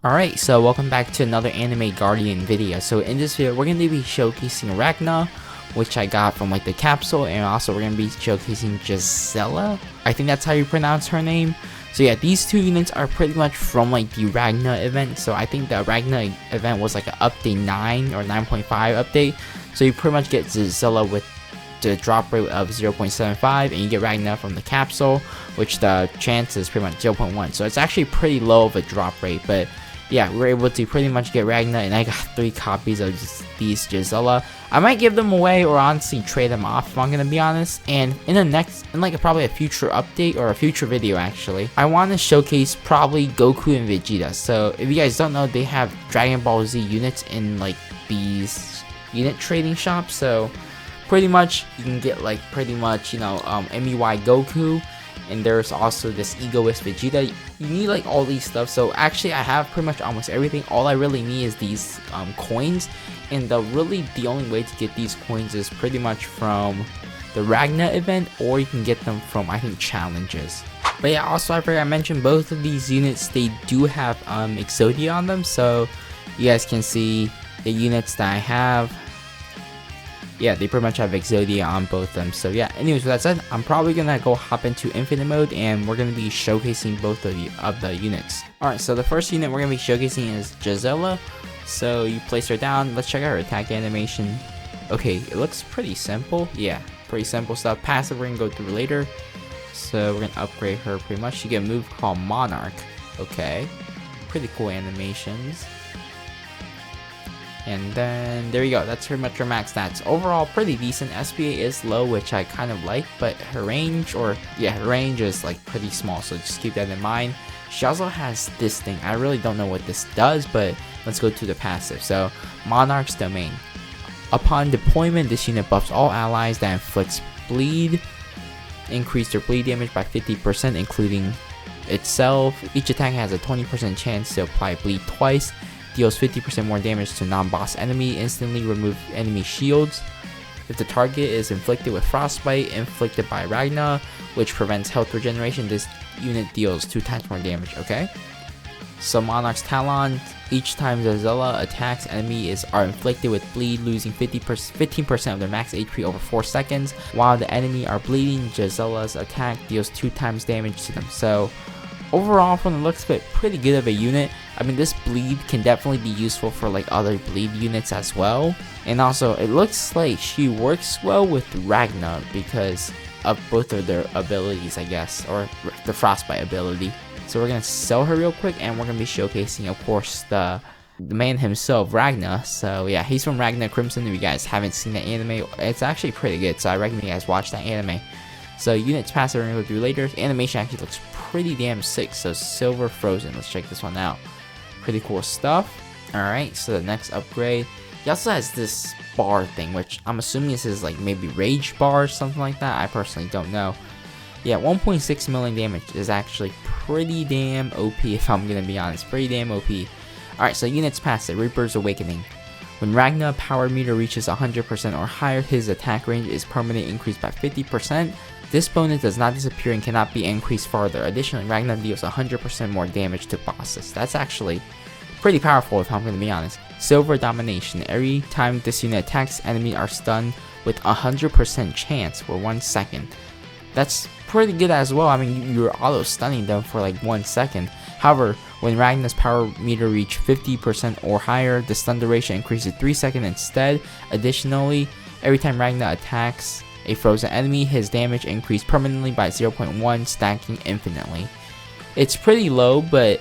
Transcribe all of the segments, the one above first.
Alright, so welcome back to another Anime Guardian video. So in this video, we're going to be showcasing Ragna, which I got from like the capsule, and also we're going to be showcasing Gilzea. I think that's how you pronounce her name. So yeah, these two units are pretty much from like the Ragna event. So I think the Ragna event was like an update 9 or 9.5 update. So you pretty much get Gilzea with the drop rate of 0.75, and you get Ragna from the capsule, which the chance is pretty much 0.1. So it's actually pretty low of a drop rate, but yeah, we were able to pretty much get Ragna, and I got 3 copies of these Gilzea. I might give them away or honestly trade them off if I'm gonna be honest. And in like probably a future update or a future video actually, I want to showcase probably Goku and Vegeta. So if you guys don't know, they have Dragon Ball Z units in like these unit trading shops. So pretty much you can get like pretty much MEY Goku. And there's also this egoist Vegeta. You need like all these stuff. So actually I have pretty much almost everything. All I really need is these coins, and the only way to get these coins is pretty much from the Ragna event, or you can get them from I think challenges. But yeah, also I forgot to mention both of these units, they do have Exodia on them, so you guys can see the units that I have. Yeah, they pretty much have Exodia on both of them. So yeah, anyways, with that said, I'm probably gonna go hop into infinite mode, and we're gonna be showcasing both of the units. Alright, so the first unit we're gonna be showcasing is Gilzea. So you place her down. Let's check out her attack animation. Okay, it looks pretty simple. Yeah, pretty simple stuff. Passive we're gonna go through later. So we're gonna upgrade her pretty much. You get a move called Monarch. Okay, pretty cool animations. And then there you go, that's pretty much her max stats. Overall pretty decent. SPA is low, which I kind of like, but her range is like pretty small, so just keep that in mind. She also has this thing. I really don't know what this does, but let's go to the passive. So Monarch's Domain. Upon deployment, this unit buffs all allies that inflicts bleed, increase their bleed damage by 50%, including itself. Each attack has a 20% chance to apply bleed twice. Deals 50% more damage to non-boss enemy, instantly remove enemy shields. If the target is inflicted with frostbite inflicted by Ragna, which prevents health regeneration, this unit deals 2 times more damage. Okay. So Monarch's Talon. Each time Gilzea attacks, enemies are inflicted with bleed, losing 15% of their max HP over 4 seconds. While the enemy are bleeding, Gilzea's attack deals 2 times damage to them. So overall, from the looks of it, pretty good of a unit. I mean, this bleed can definitely be useful for like other bleed units as well. And also, it looks like she works well with Ragna because of both of their abilities, I guess, or the frostbite ability. So we're gonna sell her real quick, and we're gonna be showcasing, of course, the man himself, Ragna. So yeah, he's from Ragna Crimson. If you guys haven't seen that anime, it's actually pretty good, so I recommend you guys watch that anime. So units passive we're gonna go through later. Animation actually looks pretty damn sick. So Silver Frozen, let's check this one out. Pretty cool stuff. Alright, so the next upgrade, he also has this bar thing, which I'm assuming this is like maybe rage bar or something like that. I personally don't know. Yeah, 1.6 million damage is actually pretty damn OP, if I'm gonna be honest. Pretty damn OP. Alright, so units passive, Reaper's Awakening. When Ragna power meter reaches 100% or higher, his attack range is permanently increased by 50%. This bonus does not disappear and cannot be increased farther. Additionally, Ragna deals 100% more damage to bosses. That's actually pretty powerful, if I'm going to be honest. Silver Domination. Every time this unit attacks, enemies are stunned with 100% chance for 1 second. That's pretty good as well. I mean, you're auto stunning them for like 1 second. However, when Ragna's power meter reaches 50% or higher, the stun duration increases 3 seconds instead. Additionally, every time Ragna attacks a frozen enemy, his damage increased permanently by 0.1, stacking infinitely. It's pretty low, but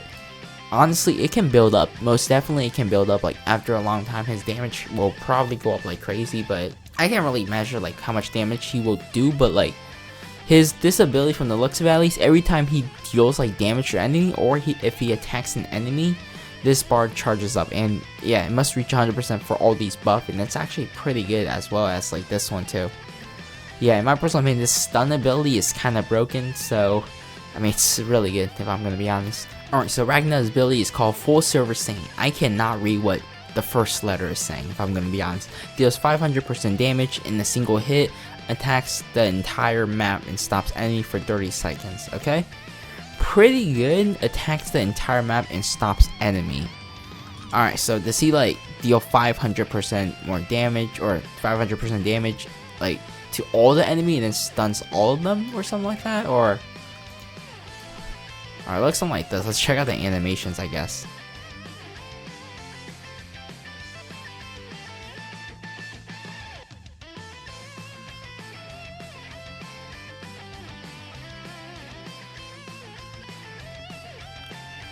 honestly, it can build up. Most definitely, it can build up. Like after a long time, his damage will probably go up like crazy. But I can't really measure like how much damage he will do. But like his disability, from the looks of it at least, every time he deals like damage to an enemy, or if he attacks an enemy, this bar charges up. And yeah, it must reach 100% for all these buffs, and it's actually pretty good as well as like this one too. Yeah, in my personal opinion, this stun ability is kind of broken, so I mean, it's really good if I'm gonna be honest. Alright, so Ragna's ability is called Full Silver Saint. I cannot read what the first letter is saying, if I'm gonna be honest. Deals 500% damage in a single hit, attacks the entire map, and stops enemy for 30 seconds. Okay, pretty good, attacks the entire map and stops enemy. Alright, so does he like deal 500% more damage or 500% damage like to all the enemy and then stuns all of them or something like that? Or alright, looks something like this. Let's check out the animations, I guess.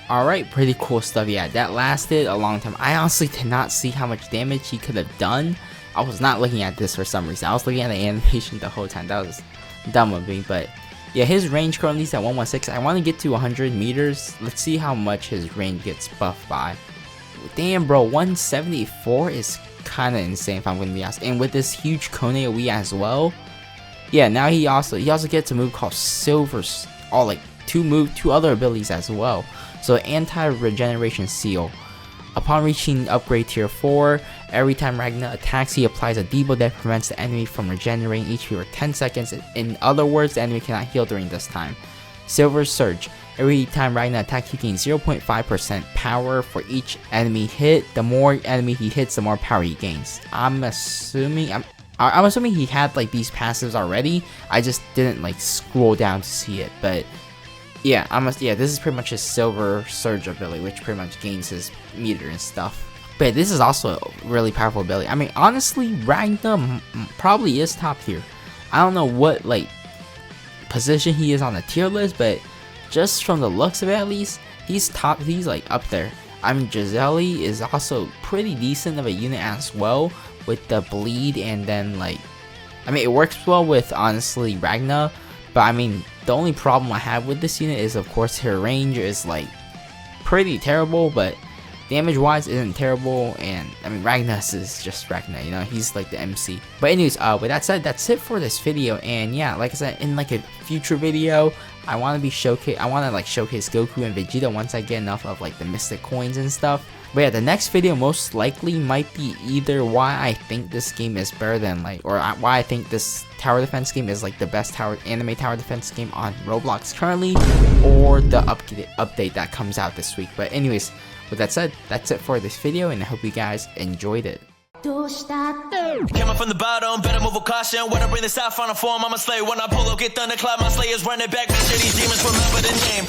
Alright, pretty cool stuff. Yeah, that lasted a long time. I honestly did not see how much damage he could have done. I was not looking at this for some reason. I was looking at the animation the whole time. That was dumb of me, but yeah, his range currently is at 116. I want to get to 100 meters. Let's see how much his range gets buffed by. Damn, bro, 174 is kind of insane if I'm going to be honest. And with this huge Kone AoE as well, yeah, now he also gets a move called Silver, all like two other abilities as well. So anti-regeneration seal. Upon reaching upgrade tier 4, every time Ragna attacks, he applies a debuff that prevents the enemy from regenerating HP for 10 seconds. In other words, the enemy cannot heal during this time. Silver Surge. Every time Ragna attacks, he gains 0.5% power for each enemy hit. The more enemy he hits, the more power he gains. I'm assuming he had like these passives already. I just didn't like scroll down to see it, but yeah, this is pretty much his Silver Surge ability, which pretty much gains his meter and stuff. But this is also a really powerful ability. I mean, honestly, Ragna probably is top tier. I don't know what like position he is on the tier list, but just from the looks of it at least, he's like up there. I mean, Gilzea is also pretty decent of a unit as well with the bleed, and then like, I mean, it works well with honestly Ragna, but I mean, the only problem I have with this unit is of course her range is like pretty terrible, but damage wise isn't terrible. And I mean, Ragna is just Ragna, you know, he's like the MC. But anyways, with that said, that's it for this video. And yeah, like I said, in like a future video, I want to showcase Goku and Vegeta once I get enough of like the mystic coins and stuff. But yeah, the next video most likely might be either why I think this game is better than like, or why I think this tower defense game is like the best anime tower defense game on Roblox currently, or the update that comes out this week. But anyways, with that said, that's it for this video, and I hope you guys enjoyed it. Coming from the bottom, better move with caution. When I bring this out, final form, I'm a slay. When I pull up, get thunderclap, my slayers running back. Make sure these demons remember the name.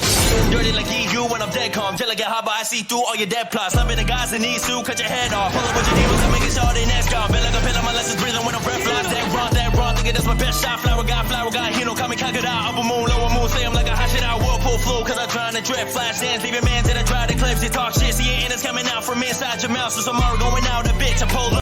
Dirty like EU when I'm dead calm. Till I get hot, but I see through all your dead plots. I'm in the guys that need to cut your head off. Pull up with your demons, I'm making sure they next gone. Been like a pin on my lessons, breathing when I'm breath flies. That wrong, thinking that's my best shot. Flower guy, he don't call me conquered out. Upper moon, lower moon, say I'm like a hot shit out. Whirlpool flow, cause I drown in drip. Flash dance, leaving mans in a dry eclipse. They talk shit, see it, and it's coming out from inside your mouth. So tomorrow going out a bitch, I pull up.